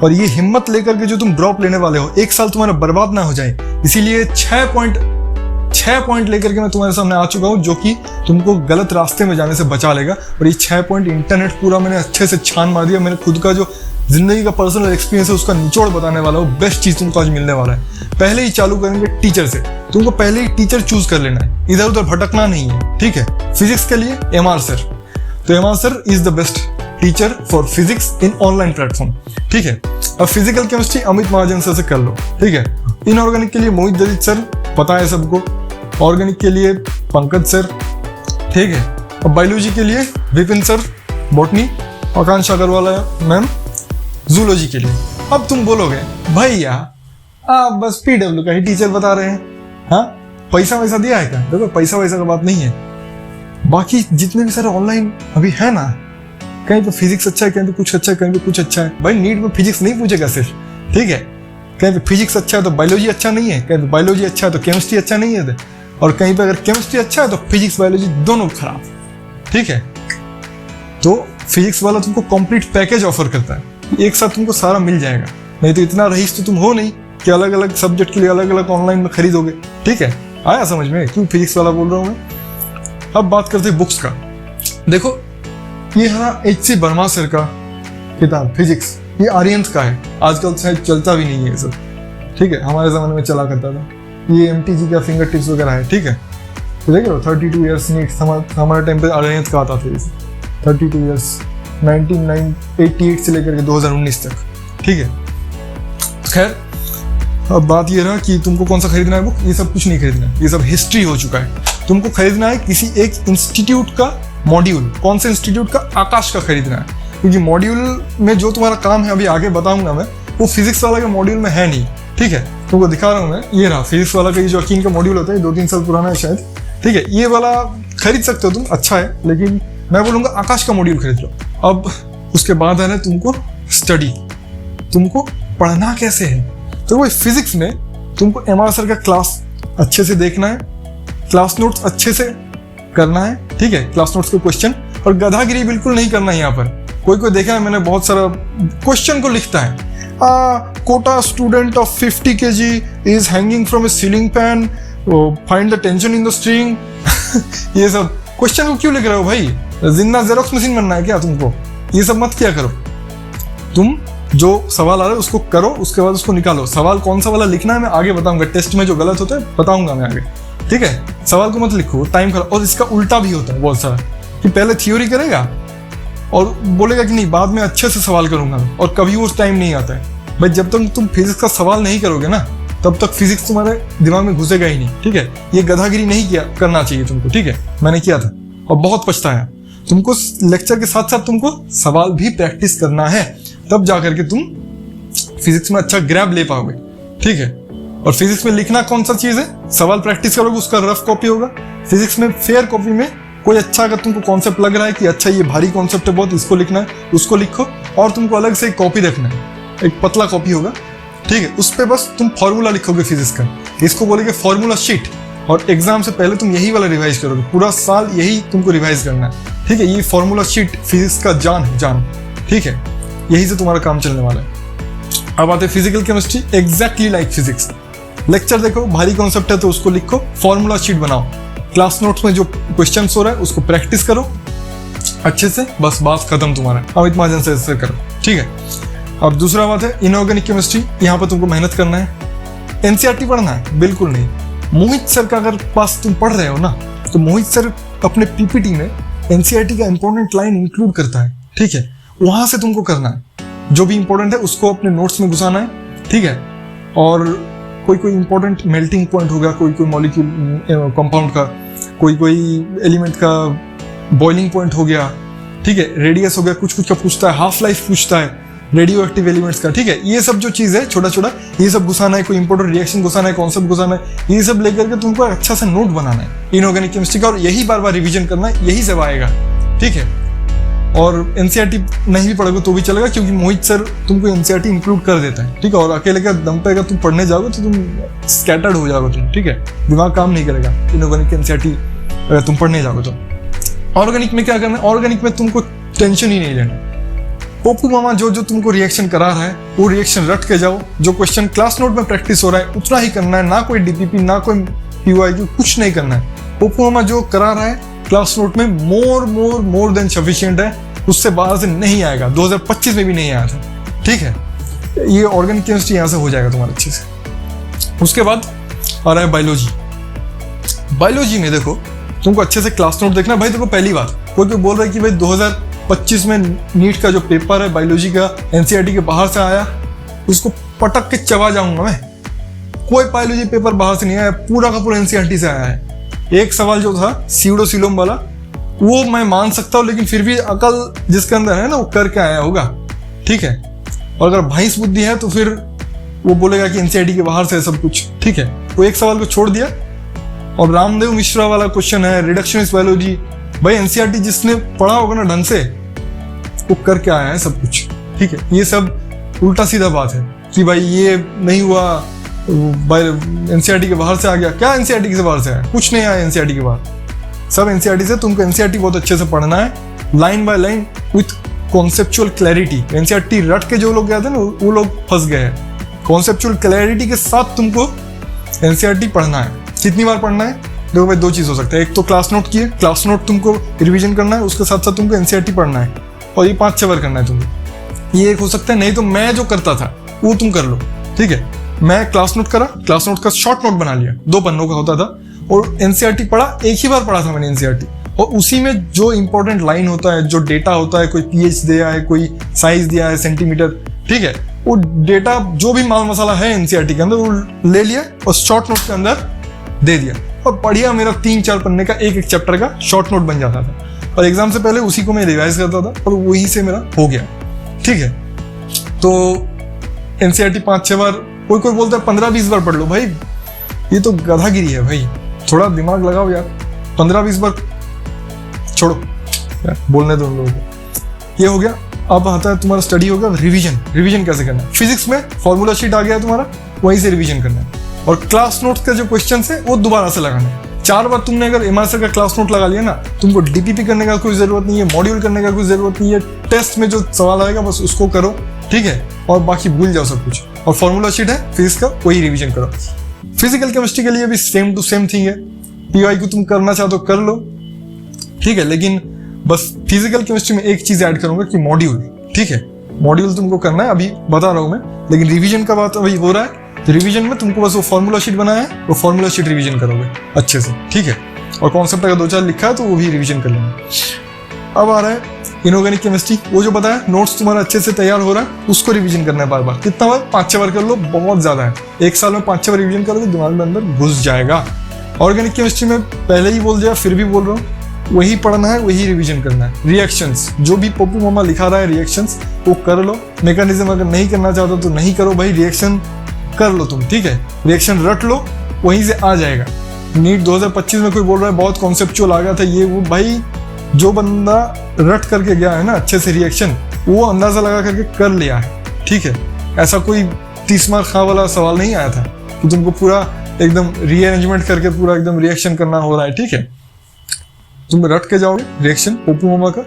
और ये हिम्मत लेकर के जो तुम ड्रॉप लेने वाले हो, एक साल तुम्हारा बर्बाद ना हो जाए, इसीलिए 6 पॉइंट लेकर के मैं तुम्हारे सामने आ चुका हूँ जो कि तुमको गलत रास्ते में जाने से बचा लेगा। और ये 6 पॉइंट इंटरनेट पूरा मैंने अच्छे से छान मार दिया। मैंने खुद का जो जिंदगी का पर्सनल एक्सपीरियंस है उसका निचोड़ बताने वाला हूँ। बेस्ट चीज तुमको आज मिलने वाला है। पहले ही चालू करेंगे टीचर से। तुमको पहले ही टीचर चूज कर लेना है, इधर उधर भटकना नहीं है, ठीक है। फिजिक्स के लिए MR सर, तो MR sir is the best teacher for physics in online platform, ठीक है। अब फिजिकल केमिस्ट्री अमित महाजन सर से कर लो, ठीक है। इनऑर्गेनिक के लिए मोहित जदीद सर, पता है सबको। ऑर्गेनिक के लिए पंकज सर, ठीक है। अब बायोलॉजी के लिए विपिन सर, बॉटनी आकांक्षा अग्रवाल मैम, जूलॉजी के लिए। अब तुम बोलोगे भैया आप बस PW का ही टीचर बता रहे हैं, हाँ पैसा वैसा दिया है क्या? देखो पैसा वैसा का बात नहीं है। बाकी जितने भी सारे ऑनलाइन अभी है ना, कहीं पे फिजिक्स अच्छा है, कहीं पे कुछ अच्छा है, कहीं पे कुछ अच्छा है। भाई नीट में फिजिक्स नहीं पूछेगा सिर्फ, ठीक है। कहीं पे फिजिक्स अच्छा है तो बायोलॉजी अच्छा नहीं है, कहीं पे बायोलॉजी अच्छा है तो केमिस्ट्री अच्छा नहीं है, और कहीं पे अगर केमिस्ट्री अच्छा है तो फिजिक्स बायोलॉजी दोनों खराब, ठीक है। तो फिजिक्स वाला तुमको कंप्लीट पैकेज ऑफर करता है, एक साथ तुमको सारा मिल जाएगा। नहीं तो इतना रईस तो तुम हो नहीं कि अलग अलग सब्जेक्ट के लिए अलग अलग ऑनलाइन में खरीदोगे, ठीक है। आया समझ में क्यों फिजिक्स वाला बोल रहा हूँ मैं। अब बात करते हैं बुक्स का। देखो ये है HC वर्मा सर का किताब फिजिक्स, ये आर्यंत का है, आजकल शायद चलता भी नहीं है सब, ठीक है। हमारे जमाने में चला करता था। ये MTG का फिंगर टिप्स वगैरह है, ठीक है। तो देख लो 32 ईयर्स नीट, हमारे टाइम पे आर्यंत का आता था ये 32 ईयर्स 1988 से लेकर के 2019 तक, ठीक है। खैर अब बात ये रहा कि तुमको कौन सा खरीदना है बुक। ये सब कुछ नहीं खरीदना है, ये सब हिस्ट्री हो चुका है। तुमको खरीदना है किसी एक इंस्टीट्यूट का मॉड्यूल। कौन से इंस्टीट्यूट का? आकाश का खरीदना है, क्योंकि मॉड्यूल में जो तुम्हारा काम है अभी आगे बताऊंगा मैं, वो फिजिक्स वाला के मॉड्यूल में है नहीं, ठीक है। तुमको दिखा रहा हूँ मैं, ये रहा फिजिक्स वाला का जो अकीन का मॉड्यूल होता है, 2-3 साल पुराना है शायद, ठीक है। ये वाला खरीद सकते हो तुम, अच्छा है, लेकिन मैं बोलूंगा आकाश का मॉड्यूल खरीद लो। अब उसके बाद है ना तुमको स्टडी, तुमको पढ़ना कैसे है। तो वो फिजिक्स में तुमको MR सर का क्लास अच्छे से देखना है, क्लास नोट्स अच्छे से करना है, ठीक है। क्लास नोट्स के क्वेश्चन, और गधागिरी बिल्कुल नहीं करना है। यहाँ पर कोई देखा है मैंने, बहुत सारा क्वेश्चन को लिखता है, Kota student of 50 kg is hanging from a ceiling fan, find the tension in the string. ये सब क्वेश्चन को क्यों लिख रहे हो भाई? जिंदा जेरोक्स मशीन बनना है क्या तुमको? ये सब मत किया करो। तुम जो सवाल आ रहा है उसको करो, उसके बाद उसको निकालो। सवाल कौन सा वाला लिखना है मैं आगे बताऊंगा, टेस्ट में जो गलत होता है बताऊंगा मैं आगे, ठीक है। सवाल को मत लिखो, टाइम खराब। और इसका उल्टा भी होता है बहुत सारा, कि पहले थ्योरी करेगा और बोलेगा कि नहीं बाद में अच्छे से सवाल करूंगा, और कभी वो टाइम नहीं आता है। भाई जब तक तुम फिजिक्स का सवाल नहीं करोगे ना, तब तक फिजिक्स तुम्हारे दिमाग में घुसेगा ही नहीं, ठीक है। ये गधागिरी नहीं करना चाहिए तुमको, ठीक है। मैंने किया था और बहुत पछताया। तुमको लेक्चर के साथ साथ तुमको सवाल भी प्रैक्टिस करना है, तब जाकर के तुम फिजिक्स में अच्छा ग्रैब ले पाओगे, ठीक है। और फिजिक्स में लिखना कौन सा चीज है? सवाल प्रैक्टिस करोगे, उसका रफ कॉपी होगा। फिजिक्स में फेयर कॉपी में कोई अच्छा अगर तुमको कॉन्सेप्ट लग रहा है कि अच्छा ये भारी कॉन्सेप्ट है बहुत, इसको लिखना है, उसको लिखो। और तुमको अलग से एक कॉपी रखना है, एक पतला कॉपी होगा, ठीक है। उस पर बस तुम फॉर्मूला लिखोगे फिजिक्स का, इसको बोलेंगे फॉर्मूला शीट। और एग्जाम से पहले तुम यही वाला रिवाइज करोगे, पूरा साल यही तुमको रिवाइज करना है, ठीक है। ये फॉर्मूला शीट फिजिक्स का जान, ठीक है। यही से तुम्हारा काम चलने वाला है। अब आते हैं physical chemistry, exactly like physics. Lecture देखो, भारी कॉन्सेप्ट है तो उसको लिखो, फॉर्मूला शीट बनाओ, क्लास नोट्स में जो क्वेश्चन हो रहा है उसको प्रैक्टिस करो अच्छे से, बस बात खत्म तुम्हारा। अमित महाजन से ऐसे करो, ठीक है। अब दूसरा बात है इनऑर्गेनिक केमिस्ट्री। यहाँ पर तुमको मेहनत करना है। NCERT पढ़ना है? बिल्कुल नहीं। मोहित सर का अगर पास तुम पढ़ रहे हो ना, तो मोहित सर अपने PPT में NCERT का इंपॉर्टेंट लाइन इंक्लूड करता है, ठीक है। वहां से तुमको करना है, जो भी इंपॉर्टेंट है उसको अपने नोट्स में घुसाना है, ठीक है। और कोई इंपॉर्टेंट मेल्टिंग पॉइंट होगा, कोई मॉलिक्यूल कंपाउंड का, कोई एलिमेंट का बॉइलिंग पॉइंट हो गया, ठीक है। रेडियस हो गया, कुछ का पूछता है, हाफ लाइफ पूछता है, रेडियो एक्टिव एलिमेंट्स का, ठीक है। ये सब जो चीज है छोटा ये सब घुसाना है, कोई इंपॉर्टेंट रिएक्शन घुसाना है, कॉन्सेप्ट घुसाना है, ये सब लेकर के तुमको अच्छा सा नोट बनाना है इनऑर्गेनिक केमिस्ट्री का, और यही बार बार रिवीजन करना है, यही सब आएगा, ठीक है। और NCERT नहीं भी पढ़ोगे तो भी चलेगा, क्योंकि मोहित सर तुमको NCERT इंक्लूड कर देता है, ठीक है। और अकेले का दम पे अगर तुम पढ़ने जाओगे तो तुम स्कैटर्ड हो जाओगे तुम, ठीक है। दिमाग काम नहीं करेगा इनऑर्गेनिक NCERT अगर तुम पढ़ने जाओगे तो। ऑर्गेनिक में क्या करना है? ऑर्गेनिक में तुमको टेंशन ही नहीं लेना, पप्पू मामा जो जो तुमको रिएक्शन करा रहा है वो रिएक्शन रट के जाओ। जो क्वेश्चन क्लास नोट में प्रैक्टिस हो रहा है उतना ही करना है, ना कोई डीपीपी ना कोई पीवाईक्यू, कुछ नहीं करना है। पप्पू मामा जो करा रहा है क्लास नोट में मोर देन सफिशिएंट है, उससे बाहर से नहीं आएगा। 2025 में भी नहीं आया था, ठीक है। ये ऑर्गेनिक केमिस्ट्री यहाँ से हो जाएगा तुम्हारा अच्छे से। उसके बाद आ रहा है बायोलॉजी। बायोलॉजी में देखो तुमको अच्छे से क्लास नोट देखना भाई। देखो पहली बात कोई बोल रहा है कि भाई 2025 में नीट का जो पेपर है बायोलॉजी का एनसीईआरटी के बाहर से आया, उसको पटक के चबा जाऊंगा मैं। कोई बायोलॉजी पेपर बाहर से नहीं आया, पूरा का पूरा एनसीईआरटी से आया है। एक सवाल जो था सीडोसिलोम वाला वो मैं मान सकता हूँ, लेकिन फिर भी अकल जिसके अंदर है ना वो करके आया होगा, ठीक है। और अगर भैंस बुद्धि है तो फिर वो बोलेगा कि एनसीईआरटी के बाहर से है सब कुछ, ठीक है। वो एक सवाल को छोड़ दिया। और रामदेव मिश्रा वाला क्वेश्चन है रिडक्शनिस्ट बायोलॉजी, भाई एनसीईआरटी जिसने पढ़ा होगा ना ढंग से वो करके आया है सब कुछ, ठीक है। ये सब उल्टा सीधा बात है कि भाई ये नहीं हुआ, एनसीईआरटी के बाहर से आ गया। क्या एनसीईआरटी के बाहर से आया? कुछ नहीं आया एनसीईआरटी के बाहर, सब एनसीईआरटी से। तुमको एनसीईआरटी बहुत अच्छे से पढ़ना है, line by line with conceptual clarity. NCERT रट के जो लोग गए थे ना वो लोग फंस गए हैं। कॉन्सेप्चुअल क्लैरिटी के साथ तुमको एनसीईआरटी पढ़ना है। कितनी बार पढ़ना है? देखो भाई दो चीज हो सकता है, एक तो क्लास नोट की है, क्लास नोट तुमको रिवीजन करना है, उसके साथ साथ तुमको एनसीईआरटी पढ़ना है, और ये 5-6 बार करना है तुमको। ये एक हो सकता है, नहीं तो मैं जो करता था वो तुम कर लो, ठीक है। मैं क्लास नोट करा, क्लास नोट का शॉर्ट नोट बना लिया, 2 पन्नों का होता था, और एनसीईआरटी पढ़ा, एक ही बार पढ़ा था मैंने एनसीईआरटी। और उसी में जो इंपॉर्टेंट लाइन होता है, जो डेटा होता है, कोई पीएच दिया है, कोई साइज दिया है सेंटीमीटर, ठीक है, वो डेटा जो भी माल मसाला है एनसीईआरटी के अंदर वो ले लिया और शॉर्ट नोट के अंदर दे दिया, और बढ़िया मेरा 3-4 पन्ने का एक चैप्टर का शॉर्ट नोट बन जाता था। और एग्जाम से पहले उसी को मैं रिवाइज करता था और वही से मेरा हो गया, ठीक है। तो एनसीईआरटी 5-6 बार, कोई बोलता है 15-20 बार पढ़ लो। भाई ये तो गधागिरी है भाई, थोड़ा दिमाग लगाओ यार। 15-20 बार छोड़ो यार, बोलने दो उन लोगों को। ये हो गया। अब आता है तुम्हारा स्टडी होगा रिवीजन। रिवीजन कैसे करना है? फिजिक्स में फॉर्मूला शीट आ गया तुम्हारा, वहीं से रिवीजन करना है। और क्लास नोट्स के जो क्वेश्चन है वो दोबारा से लगाना है। 4 बार तुमने अगर एमआर सर का क्लास नोट लगा लिया ना, तुमको डीपीपी करने का कोई जरूरत नहीं है, मॉड्यूल करने का कोई जरूरत नहीं है। टेस्ट में जो सवाल आएगा बस उसको करो, ठीक है, और बाकी भूल जाओ सब कुछ। और फॉर्मूला शीट है फिजिक्स का, वही रिवीजन करो। फिजिकल केमिस्ट्री के लिए भी सेम टू सेम थिंग है। पीवाईक्यू तुम करना चाहो तो कर लो, ठीक है, लेकिन बस फिजिकल केमिस्ट्री में एक चीज ऐड करूंगा कि मॉड्यूल, ठीक है, मॉड्यूल तुमको करना है, अभी बता रहा हूं मैं। लेकिन रिवीजन का बात अभी हो रहा है, तो रिवीजन में तुमको बस वो फॉर्मूला शीट बनाया है, वो फॉर्मूला शीट रिवीजन करोगे अच्छे से, ठीक है। और कॉन्सेप्ट अगर 2-4 लिखा है तो वो भी रिवीजन कर लेंगे। अब आ रहा है इनऑर्गेनिक केमिस्ट्री। वो जो बताया नोट्स तुम्हारा अच्छे से तैयार हो रहा है, उसको रिवीजन करना है बार बार। कितना बार? 5-6 बार कर लो, बहुत ज्यादा है। एक साल में 5-6 बार रिवीजन करोगे, दिमाग में अंदर घुस जाएगा। ऑर्गेनिक केमिस्ट्री में पहले ही बोल दिया, फिर भी बोल रहा हूँ, वही पढ़ना है, वही रिवीजन करना है। रिएक्शंस जो भी पप्पू मामा लिखा रहा है रिएक्शंस वो कर लो। मैकेनिज्म अगर नहीं करना चाहते तो नहीं करो भाई, रिएक्शन कर लो तुम, ठीक है। रिएक्शन रट लो, वहीं से आ जाएगा। नीट 2025 में कोई बोल रहा है बहुत कॉन्सेप्चुअल आ गया था, ये वो, भाई जो बंदा रट करके गया है ना अच्छे से रिएक्शन, वो अंदाजा लगा करके कर लिया है, ठीक है। ऐसा कोई 30 मार्क खा वाला सवाल नहीं आया था कि तुमको पूरा एकदम रीअरेंजमेंट करके पूरा एकदम रिएक्शन करना हो रहा है, ठीक है। तुम रट के जाओगे रिएक्शन पप्पू मामा का,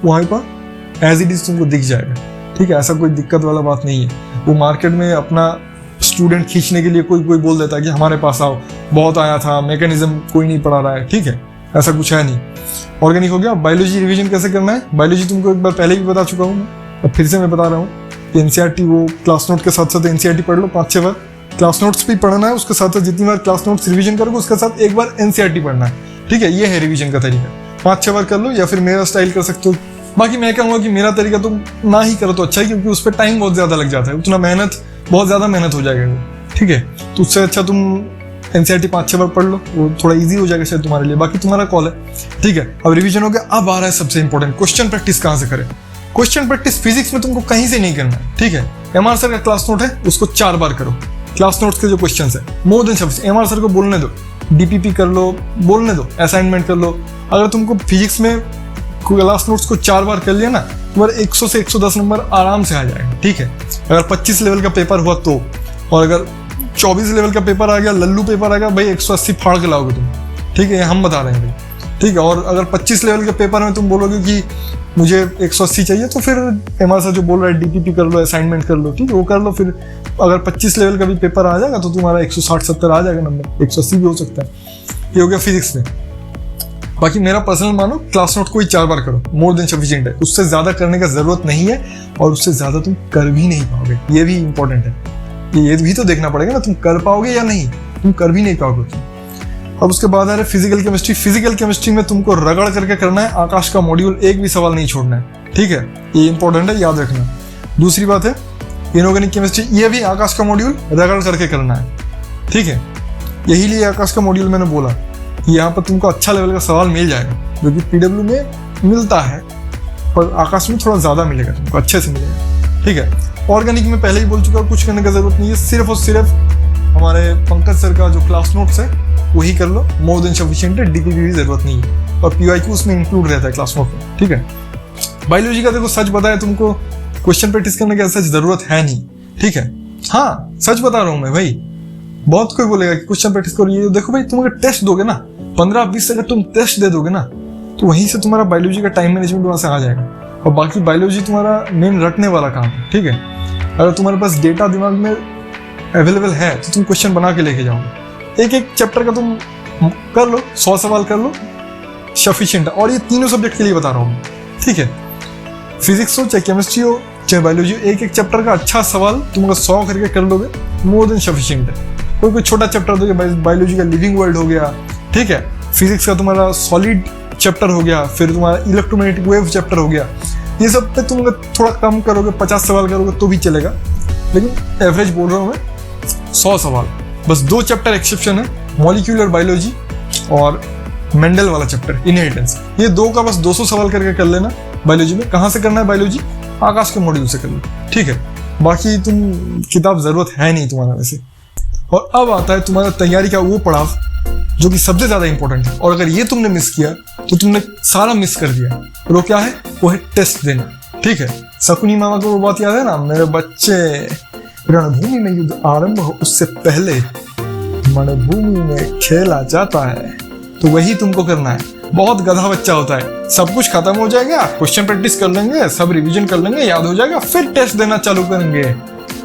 वहीं पर एज इट इज तुमको दिख जाएगा, ठीक है। ऐसा कोई दिक्कत वाला बात नहीं है। वो मार्केट में अपना स्टूडेंट खींचने के लिए कोई बोल देता है कि हमारे पास आओ, बहुत आया था, मैकेनिज्म कोई नहीं पढ़ा रहा है, ठीक है, ऐसा कुछ है नहीं। ऑर्गेनिक हो गया। बायोलॉजी रिवीजन कैसे करना है? बायोलॉजी तुमको एक बार पहले भी बता चुका हूँ मैं, अब फिर से मैं बता रहा हूँ कि एनसीईआरटी वो क्लास नोट के साथ साथ एनसीईआरटी पढ़ लो 5-6 बार। क्लास नोट्स भी पढ़ना है, उसके साथ साथ जितनी बार क्लास नोट्स रिवीजन करोगे उसके साथ एक बार एनसीईआरटी पढ़ना है, ठीक है। ये है रिवीजन का तरीका। 5-6 बार कर लो, या फिर मेरा स्टाइल कर सकते हो। बाकी मैं कहूँगा कि मेरा तरीका तुम ना ही करो तो अच्छा है, क्योंकि उस पर टाइम बहुत ज्यादा लग जाता है, उतना बहुत ज्यादा मेहनत हो जाएगा, ठीक है। तो उससे अच्छा तुम एनसीईआरटी 5-6 बार पढ़ लो, वो थोड़ा इजी हो जाएगा शायद तुम्हारे लिए। बाकी तुम्हारा कॉल है, ठीक है। अब रिवीजन हो गया। अब आ रहा है सबसे इंपॉर्टेंट, क्वेश्चन प्रैक्टिस कहाँ से करें? क्वेश्चन प्रैक्टिस फिजिक्स में तुमको कहीं से नहीं करना है, ठीक है। एमआर सर का क्लास नोट है, उसको 4 बार करो। क्लास नोट्स के जो क्वेश्चन है more than sufficient. MR sir को बोलने दो, डीपीपी कर लो, बोलने दो, असाइनमेंट कर लो। अगर तुमको फिजिक्स में क्लास नोट्स को 4 बार कर लिया ना, तुम्हारे 100 से 110 नंबर आराम से आ जाएगा, ठीक है। अगर 25 लेवल का पेपर हुआ तो, और अगर 24 लेवल का पेपर आ गया, लल्लू पेपर आ गया, भाई 180 फाड़ के लाओगे तुम, ठीक है, हम बता रहे हैं भाई, ठीक है। और अगर 25 लेवल के पेपर में तुम बोलोगे कि मुझे 180 चाहिए, तो फिर एमआर सर जो बोल रहा है डीपीपी कर लो, असाइनमेंट कर लो, ठीक है, वो कर लो। फिर अगर 25 लेवल का भी पेपर आ जाएगा तो तुम्हारा 160-70 आ जाएगा नंबर, 180 भी हो सकता है। ये हो गया फिजिक्स में। बाकी मेरा पर्सनल मानो, क्लास नोट को ही 4 बार करो, मोर देन सफिशिएंट है। उससे ज़्यादा करने का ज़रूरत नहीं है, और उससे ज़्यादा तुम कर भी नहीं पाओगे, ये भी इंपॉर्टेंट है। ये भी तो देखना पड़ेगा ना, तुम कर पाओगे या नहीं, तुम कर भी नहीं पाओगे। अब उसके बाद आ रहा है फिजिकल केमिस्ट्री। फिजिकल केमिस्ट्री में तुमको रगड़ करके करना है, आकाश का मॉड्यूल एक भी सवाल नहीं छोड़ना है, ठीक है, ये इंपॉर्टेंट है, याद रखना। दूसरी बात है इनऑर्गेनिक केमिस्ट्री, ये भी आकाश का मॉड्यूल रगड़ करके करना है, ठीक है। यही लिए आकाश का मॉड्यूल मैंने बोला कि यहाँ पर तुमको अच्छा लेवल का सवाल मिल जाएगा, जो कि पीडब्ल्यू में मिलता है, पर आकाश में थोड़ा ज़्यादा मिलेगा, तुमको अच्छे से मिलेगा, ठीक है। ऑर्गेनिक में पहले ही बोल चुका हूँ, कुछ करने की जरूरत नहीं है, सिर्फ और सिर्फ हमारे पंकज सर का जो क्लास नोट्स है वही कर लो, मोर देन सफिशिएंट है, डीपीपी की जरूरत नहीं है, और पीवाईक्यू उसमें इंक्लूड रहता है क्लास नोट में, ठीक है। बायोलॉजी का देखो सच बताया तुमको, क्वेश्चन प्रैक्टिस करने की ऐसा जरूरत है नहीं, ठीक है। हाँ सच बता रहा हूँ मैं भाई, बहुत कोई बोलेगा कि क्वेश्चन प्रैक्टिस करो, ये देखो भाई, तुम अगर टेस्ट दोगे ना 15-20 अगर तुम टेस्ट दे दोगे ना, तो वहीं से तुम्हारा बायोलॉजी का टाइम मैनेजमेंट वहां से आ जाएगा। और बाकी बायोलॉजी तुम्हारा मेन रटने वाला काम है, ठीक है। अगर तुम्हारे पास डेटा दिमाग में अवेलेबल है तो तुम क्वेश्चन बना के लेके जाओगे। एक चैप्टर का तुम कर लो, 100 सवाल कर लो, सफिशिएंट है। और ये तीनों सब्जेक्ट के लिए बता रहा हूँ, ठीक है। फिजिक्स हो चाहे केमिस्ट्री हो चाहे बायोलॉजी, एक चैप्टर का अच्छा सवाल तुम अगर 100 करके कर लोगे, मोर देन सफिशिएंट है। कोई छोटा चैप्टर दोगे, बायोलॉजी का लिविंग वर्ल्ड हो गया, ठीक है, फिजिक्स का तुम्हारा सॉलिड चैप्टर हो गया, फिर तुम्हारा इलेक्ट्रोमैग्नेटिक वेव चैप्टर हो गया, ये सब पे तुम अगर थोड़ा कम करोगे, 50 सवाल करोगे तो भी चलेगा, लेकिन एवरेज बोल रहा हूँ मैं 100 सवाल। बस 2 चैप्टर एक्सेप्शन है, मॉलिक्यूलर बायोलॉजी और मेंडल वाला चैप्टर इनहेरिटेंस, ये 2 का बस 200 सवाल करके कर लेना बायोलॉजी में। कहाँ से करना है बायोलॉजी? आकाश के मॉड्यूल से कर लो, ठीक है। बाकी तुम किताब जरूरत है नहीं तुम्हारा वैसे। और अब आता है तुम्हारा तैयारी का वो पड़ाव जो कि सबसे ज्यादा इंपॉर्टेंट है, और अगर ये तुमने मिस किया तो तुमने सारा मिस कर दिया। और वो क्या है? वो है टेस्ट देना, ठीक है। शकुनी मामा को वो बात याद है ना, मेरे बच्चे रणभूमि में युद्ध आरंभ हो उससे पहले रणभूमि में खेला जाता है, तो वही तुमको करना है। बहुत गधा बच्चा होता है, सब कुछ खत्म हो जाएगा, क्वेश्चन प्रैक्टिस कर लेंगे, सब रिवीजन कर लेंगे, याद हो जाएगा, फिर टेस्ट देना चालू करेंगे।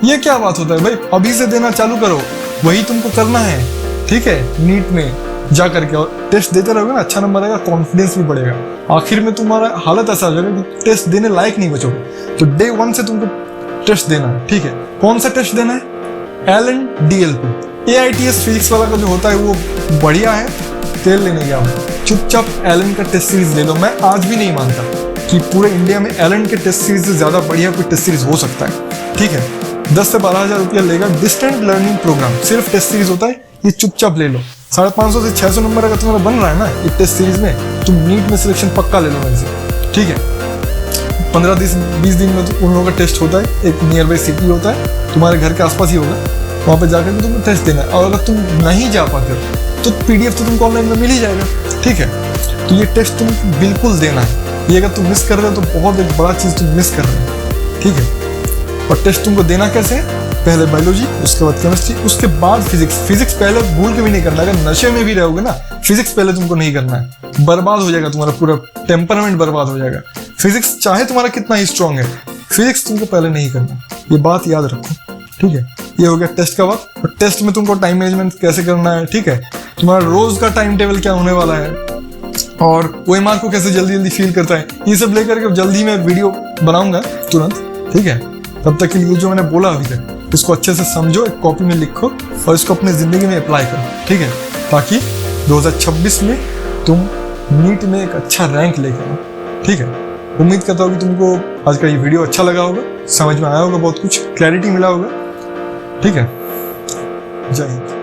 ये क्या बात होता है भाई? अभी से देना चालू करो, वही तुमको करना है, ठीक है। नीट में जा करके और टेस्ट देते रहोगे ना, अच्छा नंबर आएगा, कॉन्फिडेंस भी बढ़ेगा। आखिर में तुम्हारा हालत ऐसा हो जाएगा कि टेस्ट देने लायक नहीं बचोगे। तो डे 1 से तुमको टेस्ट देना है, ठीक है। कौन सा टेस्ट देना है? LNDLP AITS फिजिक्स वाला का जो होता है वो बढ़िया है, तेल लेने गया हूँ। चुपचाप एलन का टेस्ट सीरीज ले लो। मैं आज भी नहीं मानता कि पूरे इंडिया में एलन के टेस्ट सीरीज से ज्यादा बढ़िया कोई टेस्ट सीरीज हो सकता है, ठीक है। 10 से 12,000 रुपया लेगा, डिस्टेंट लर्निंग प्रोग्राम, सिर्फ टेस्ट सीरीज होता है, ये चुपचाप ले लो। 550 से 600 नंबर अगर तुम्हारा बन रहा है ना एक टेस्ट सीरीज में, तुम नीट में सिलेक्शन पक्का ले लो मेरे से, ठीक है। 15-20 दिन में तो उन लोगों का टेस्ट होता है, एक नियर बाई सिटी होता है, तुम्हारे घर के आसपास ही होगा, वहाँ पे जाकर के तुमको टेस्ट देना है। और अगर तुम नहीं जा पाते हो तो PDF तो तुमको ऑनलाइन में मिल ही जाएगा, ठीक है। तो ये टेस्ट तुम बिल्कुल देना है। ये अगर तुम मिस कर रहे हो तो बहुत एक बड़ा चीज़ तुम मिस कर रहे हो, ठीक है। और टेस्ट तुमको देना कैसे है? पहले बायोलॉजी, उसके बाद केमिस्ट्री, उसके बाद फिजिक्स। फिजिक्स पहले भूल के भी नहीं करना। अगर नशे में भी रहोगे ना, फिजिक्स पहले तुमको नहीं करना है, बर्बाद हो जाएगा, तुम्हारा पूरा टेम्परामेंट बर्बाद हो जाएगा। फिजिक्स चाहे तुम्हारा कितना ही स्ट्रांग है, फिजिक्स तुमको पहले नहीं करना, ये बात याद रखो, ठीक है। ये हो गया टेस्ट का बात। और टेस्ट में तुमको टाइम मैनेजमेंट कैसे करना है, ठीक है। तुम्हारा रोज का टाइम टेबल क्या होने वाला है, और OMR को कैसे जल्दी जल्दी फील करता है, ये सब लेकर के जल्दी मैं वीडियो बनाऊंगा तुरंत, ठीक है। तब तक के लिए जो मैंने बोला अभी तक, इसको अच्छे से समझो, एक कॉपी में लिखो और इसको अपनी जिंदगी में अप्लाई करो, ठीक है, ताकि 2026 में तुम नीट में एक अच्छा रैंक लेके आओ, ठीक है। उम्मीद करता हूँ कि तुमको आज का ये वीडियो अच्छा लगा होगा, समझ में आया होगा, बहुत कुछ क्लैरिटी मिला होगा, ठीक है। जय हिंद।